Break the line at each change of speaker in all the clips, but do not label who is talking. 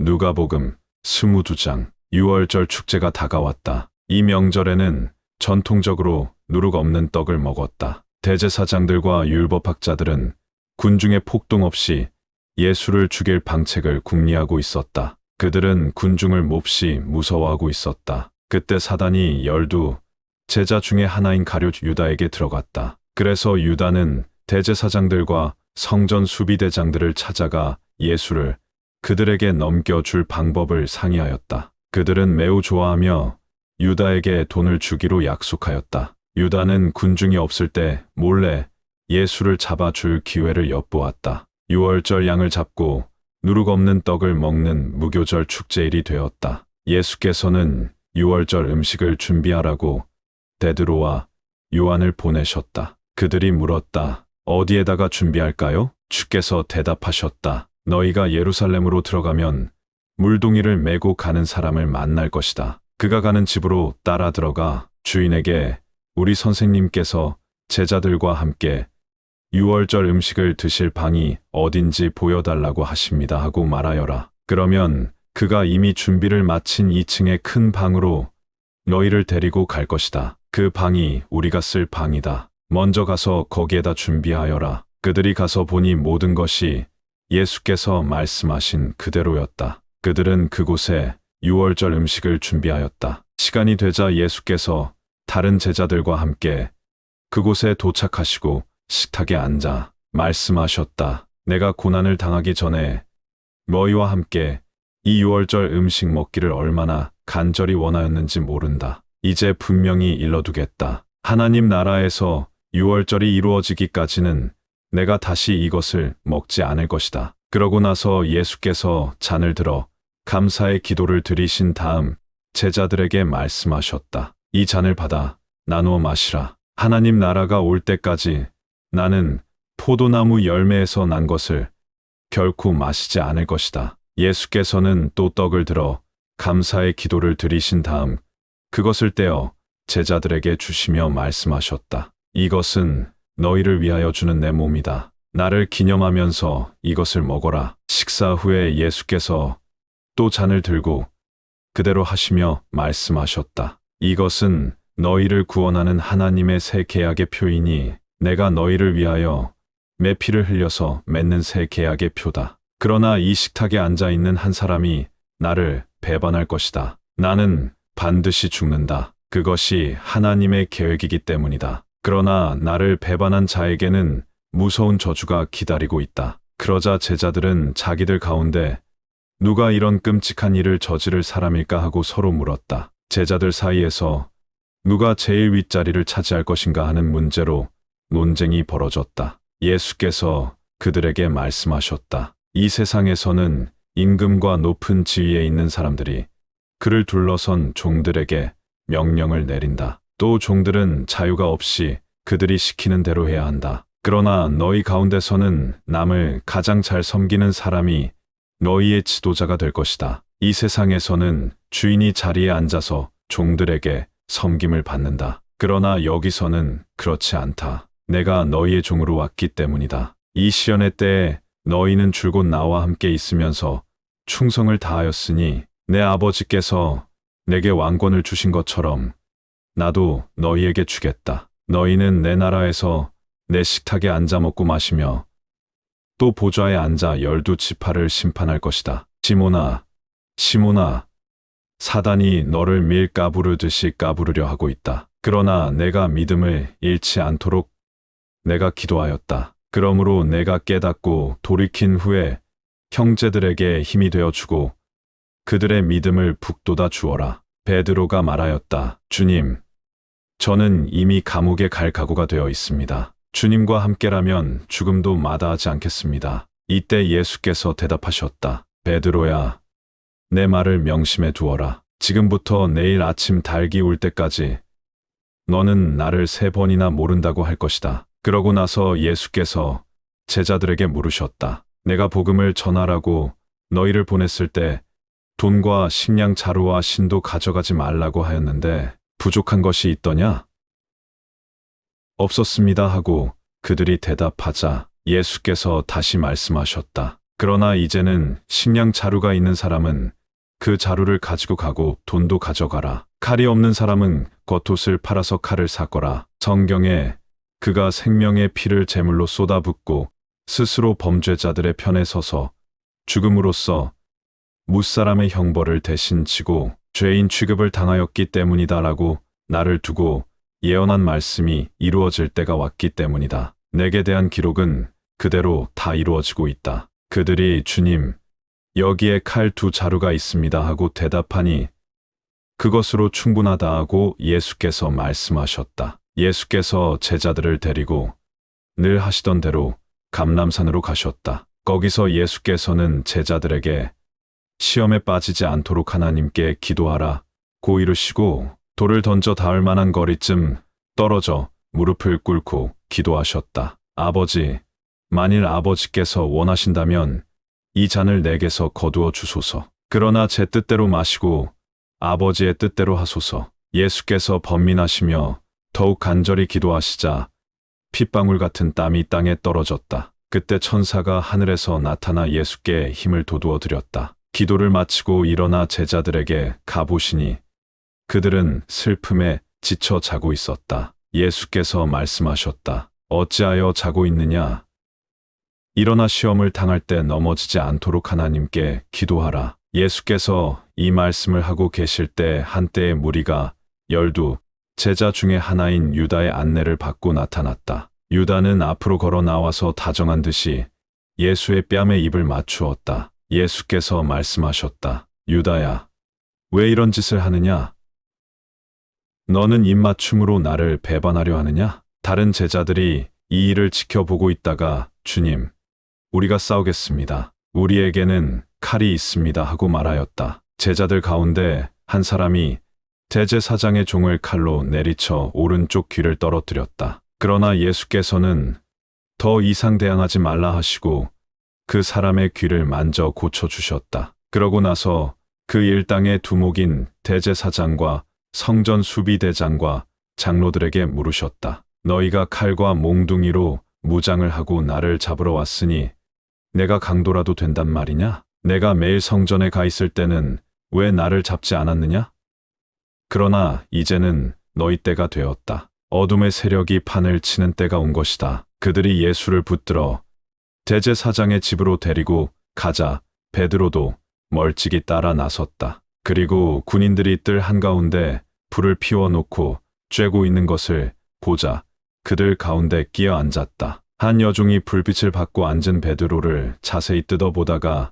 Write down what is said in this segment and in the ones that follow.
누가복음 22장. 6월절 축제가 다가왔다. 이 명절에는 전통적으로 누룩 없는 떡을 먹었다. 대제사장들과 율법학자들은 군중의 폭동 없이 예수를 죽일 방책을 궁리하고 있었다. 그들은 군중을 몹시 무서워하고 있었다. 그때 사단이 12 제자 중에 하나인 가룟 유다에게 들어갔다. 그래서 유다는 대제사장들과 성전 수비대장들을 찾아가 예수를 그들에게 넘겨줄 방법을 상의하였다. 그들은 매우 좋아하며 유다에게 돈을 주기로 약속하였다. 유다는 군중이 없을 때 몰래 예수를 잡아줄 기회를 엿보았다. 6월절 양을 잡고 누룩 없는 떡을 먹는 무교절 축제일이 되었다. 예수께서는 6월절 음식을 준비하라고 베드로와 요한을 보내셨다. 그들이 물었다. 어디에다가 준비할까요? 주께서 대답하셨다. 너희가 예루살렘으로 들어가면 물동이를 메고 가는 사람을 만날 것이다. 그가 가는 집으로 따라 들어가 주인에게 우리 선생님께서 제자들과 함께 6월절 음식을 드실 방이 어딘지 보여달라고 하십니다 하고 말하여라. 그러면 그가 이미 준비를 마친 2층의 큰 방으로 너희를 데리고 갈 것이다. 그 방이 우리가 쓸 방이다. 먼저 가서 거기에다 준비하여라. 그들이 가서 보니 모든 것이 예수께서 말씀하신 그대로였다. 그들은 그곳에 6월절 음식을 준비하였다. 시간이 되자 예수께서 다른 제자들과 함께 그곳에 도착하시고 식탁에 앉아 말씀하셨다. 내가 고난을 당하기 전에 너희와 함께 이 6월절 음식 먹기를 얼마나 간절히 원하였는지 모른다. 이제 분명히 일러두겠다. 하나님 나라에서 6월절이 이루어지기까지는 내가 다시 이것을 먹지 않을 것이다. 그러고 나서 예수께서 잔을 들어 감사의 기도를 드리신 다음 제자들에게 말씀하셨다. 이 잔을 받아 나누어 마시라. 하나님 나라가 올 때까지 나는 포도나무 열매에서 난 것을 결코 마시지 않을 것이다. 예수께서는 또 떡을 들어 감사의 기도를 드리신 다음 그것을 떼어 제자들에게 주시며 말씀하셨다. 이것은 너희를 위하여 주는 내 몸이다. 나를 기념하면서 이것을 먹어라. 식사 후에 예수께서 또 잔을 들고 그대로 하시며 말씀하셨다. 이것은 너희를 구원하는 하나님의 새 계약의 표이니 내가 너희를 위하여 내 피를 흘려서 맺는 새 계약의 표다. 그러나 이 식탁에 앉아있는 한 사람이 나를 배반할 것이다. 나는 반드시 죽는다. 그것이 하나님의 계획이기 때문이다. 그러나 나를 배반한 자에게는 무서운 저주가 기다리고 있다. 그러자 제자들은 자기들 가운데 누가 이런 끔찍한 일을 저지를 사람일까 하고 서로 물었다. 제자들 사이에서 누가 제일 윗자리를 차지할 것인가 하는 문제로 논쟁이 벌어졌다. 예수께서 그들에게 말씀하셨다. 이 세상에서는 임금과 높은 지위에 있는 사람들이 그를 둘러선 종들에게 명령을 내린다. 또 종들은 자유가 없이 그들이 시키는 대로 해야 한다. 그러나 너희 가운데서는 남을 가장 잘 섬기는 사람이 너희의 지도자가 될 것이다. 이 세상에서는 주인이 자리에 앉아서 종들에게 섬김을 받는다. 그러나 여기서는 그렇지 않다. 내가 너희의 종으로 왔기 때문이다. 이 시련의 때에 너희는 줄곧 나와 함께 있으면서 충성을 다하였으니 내 아버지께서 내게 왕권을 주신 것처럼 나도 너희에게 주겠다. 너희는 내 나라에서 내 식탁에 앉아 먹고 마시며 또 보좌에 앉아 12지파를 심판할 것이다. 시몬아, 시몬아, 사단이 너를 밀 까부르듯이 까부르려 하고 있다. 그러나 내가 믿음을 잃지 않도록 내가 기도하였다. 그러므로 내가 깨닫고 돌이킨 후에 형제들에게 힘이 되어주고 그들의 믿음을 북돋아 주어라. 베드로가 말하였다. 주님, 저는 이미 감옥에 갈 각오가 되어 있습니다. 주님과 함께라면 죽음도 마다하지 않겠습니다. 이때 예수께서 대답하셨다. 베드로야, 내 말을 명심해 두어라. 지금부터 내일 아침 달기 울 때까지 너는 나를 3번이나 모른다고 할 것이다. 그러고 나서 예수께서 제자들에게 물으셨다. 내가 복음을 전하라고 너희를 보냈을 때 돈과 식량 자루와 신도 가져가지 말라고 하였는데 부족한 것이 있더냐? 없었습니다 하고 그들이 대답하자 예수께서 다시 말씀하셨다. 그러나 이제는 식량 자루가 있는 사람은 그 자루를 가지고 가고 돈도 가져가라. 칼이 없는 사람은 겉옷을 팔아서 칼을 사거라. 성경에 그가 생명의 피를 제물로 쏟아붓고 스스로 범죄자들의 편에 서서 죽음으로써 무사람의 형벌을 대신 지고 죄인 취급을 당하였기 때문이다라고 나를 두고 예언한 말씀이 이루어질 때가 왔기 때문이다. 내게 대한 기록은 그대로 다 이루어지고 있다. 그들이 주님, 여기에 칼 2자루가 있습니다 하고 대답하니 그것으로 충분하다 하고 예수께서 말씀하셨다. 예수께서 제자들을 데리고 늘 하시던 대로 감람산으로 가셨다. 거기서 예수께서는 제자들에게 시험에 빠지지 않도록 하나님께 기도하라 고 이르시고 돌을 던져 닿을 만한 거리쯤 떨어져 무릎을 꿇고 기도하셨다. 아버지, 만일 아버지께서 원하신다면 이 잔을 내게서 거두어 주소서. 그러나 제 뜻대로 마시고 아버지의 뜻대로 하소서. 예수께서 번민하시며 더욱 간절히 기도하시자 핏방울 같은 땀이 땅에 떨어졌다. 그때 천사가 하늘에서 나타나 예수께 힘을 돋우어 드렸다. 기도를 마치고 일어나 제자들에게 가보시니 그들은 슬픔에 지쳐 자고 있었다. 예수께서 말씀하셨다. 어찌하여 자고 있느냐? 일어나 시험을 당할 때 넘어지지 않도록 하나님께 기도하라. 예수께서 이 말씀을 하고 계실 때 한때의 무리가 12 제자 중에 하나인 유다의 안내를 받고 나타났다. 유다는 앞으로 걸어 나와서 다정한 듯이 예수의 뺨에 입을 맞추었다. 예수께서 말씀하셨다. 유다야, 왜 이런 짓을 하느냐? 너는 입맞춤으로 나를 배반하려 하느냐? 다른 제자들이 이 일을 지켜보고 있다가 주님, 우리가 싸우겠습니다. 우리에게는 칼이 있습니다 하고 말하였다. 제자들 가운데 한 사람이 대제사장의 종을 칼로 내리쳐 오른쪽 귀를 떨어뜨렸다. 그러나 예수께서는 더 이상 대항하지 말라 하시고 그 사람의 귀를 만져 고쳐주셨다. 그러고 나서 그 일당의 두목인 대제사장과 성전 수비대장과 장로들에게 물으셨다. 너희가 칼과 몽둥이로 무장을 하고 나를 잡으러 왔으니 내가 강도라도 된단 말이냐? 내가 매일 성전에 가 있을 때는 왜 나를 잡지 않았느냐? 그러나 이제는 너희 때가 되었다. 어둠의 세력이 판을 치는 때가 온 것이다. 그들이 예수를 붙들어 대제사장의 집으로 데리고 가자 베드로도 멀찍이 따라 나섰다. 그리고 군인들이 뜰 한가운데 불을 피워놓고 쬐고 있는 것을 보자 그들 가운데 끼어 앉았다. 한 여종이 불빛을 받고 앉은 베드로를 자세히 뜯어보다가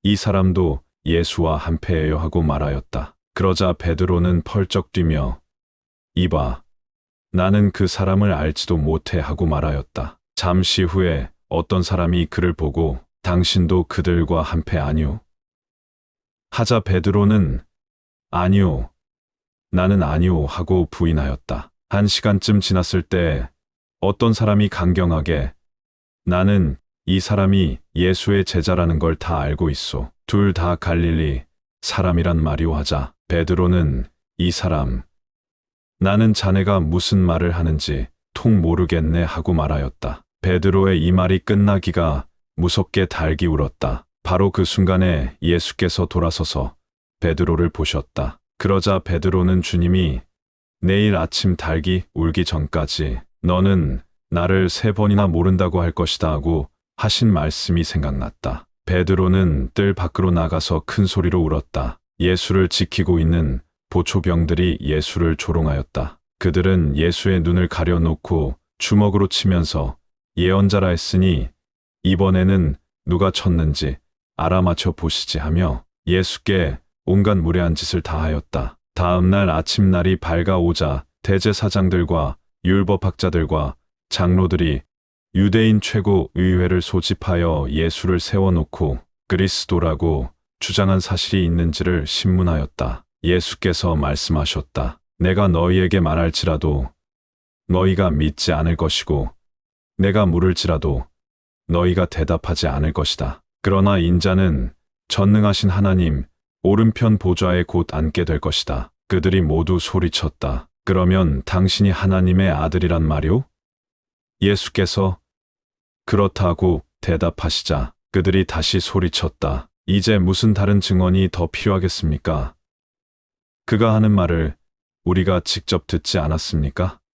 이 사람도 예수와 한패예요 하고 말하였다. 그러자 베드로는 펄쩍 뛰며 이봐, 나는 그 사람을 알지도 못해 하고 말하였다. 잠시 후에 어떤 사람이 그를 보고 당신도 그들과 한패 아니오? 하자 베드로는 아니오, 나는 아니오 하고 부인하였다. 1시간쯤 지났을 때 어떤 사람이 강경하게 나는 이 사람이 예수의 제자라는 걸 다 알고 있소. 둘 다 갈릴리 사람이란 말이오 하자 베드로는 이 사람, 나는 자네가 무슨 말을 하는지 통 모르겠네 하고 말하였다. 베드로의 이 말이 끝나기가 무섭게 달기 울었다. 바로 그 순간에 예수께서 돌아서서 베드로를 보셨다. 그러자 베드로는 주님이 내일 아침 달기 울기 전까지 너는 나를 3번이나 모른다고 할 것이다 하고 하신 말씀이 생각났다. 베드로는 뜰 밖으로 나가서 큰 소리로 울었다. 예수를 지키고 있는 보초병들이 예수를 조롱하였다. 그들은 예수의 눈을 가려놓고 주먹으로 치면서 예언자라 했으니 이번에는 누가 쳤는지 알아맞혀 보시지 하며 예수께 온갖 무례한 짓을 다 하였다. 다음 날 아침날이 밝아오자 대제사장들과 율법학자들과 장로들이 유대인 최고 의회를 소집하여 예수를 세워놓고 그리스도라고 주장한 사실이 있는지를 신문하였다. 예수께서 말씀하셨다. 내가 너희에게 말할지라도 너희가 믿지 않을 것이고 내가 물을지라도 너희가 대답하지 않을 것이다. 그러나 인자는 전능하신 하나님 오른편 보좌에 곧 앉게 될 것이다. 그들이 모두 소리쳤다. 그러면 당신이 하나님의 아들이란 말이오? 예수께서 그렇다고 대답하시자 그들이 다시 소리쳤다. 이제 무슨 다른 증언이 더 필요하겠습니까? 그가 하는 말을 우리가 직접 듣지 않았습니까?